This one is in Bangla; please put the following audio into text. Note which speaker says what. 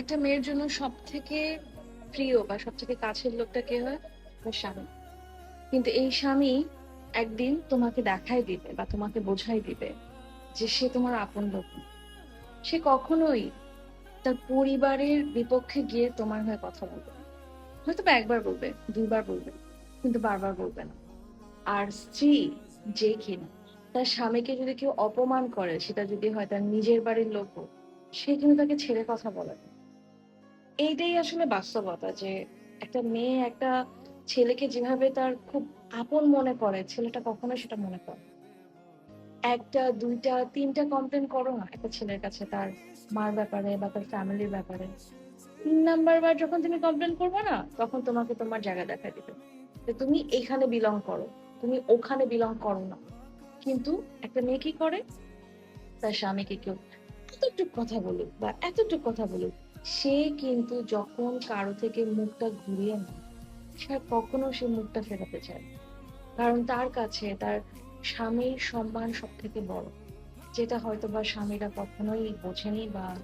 Speaker 1: একটা মেয়ের জন্য সব থেকে প্রিয় বা সব থেকে কাছের লোকটা কে হয়? তার স্বামী। কিন্তু এই স্বামী একদিন তোমাকে দেখাই দিবে বা তোমাকে বোঝাই দিবে যে সে তোমার আপন লোক না। সে কখনোই তার পরিবারের বিপক্ষে গিয়ে তোমার হয়ে কথা বলবে না। হয়তো বা একবার বলবে, দুইবার বলবে, কিন্তু বারবার বলবে না। আর স্ত্রী যে কিনা তার স্বামীকে যদি কেউ অপমান করে, সেটা যদি হয় তার নিজের বাড়ির লোক হোক, সে কিন্তু তাকে ছেড়ে কথা বলে না। এইটাই আসলে বাস্তবতা যে একটা মেয়ে একটা ছেলেকে যেভাবে তার খুব আপন মনে করে, ছেলেটা কখনোই সেটা মনে করে না। একটা, দুইটা, তিনটা কমপ্লেইন করো না একটা ছেলের কাছে তার মার ব্যাপারে বা তার ফ্যামিলির ব্যাপারে। ৩ নাম্বার বার যখন তুমি কমপ্লেইন করবে না, তখন তোমাকে তোমার জায়গা দেখায় দিবে। যে তুমি এখানে বিলং করো, তুমি ওখানে বিলং করো না। কিন্তু একটা মেয়ে কি করে? তার স্বামীকে কেউ এতটুক কথা বলুক বা এতটুক কথা বলুক, সে কিন্তু যখন কারো থেকে মুখটা ঘুরিয়ে নেয়, সে আর কখনো সে মুখটা ফেরাতে চায় না। কারণ তার কাছে তার স্বামীর সম্মান সব থেকে বড়। যেটা হয়তোবা স্বামীরা কখনোই বোঝেনি বা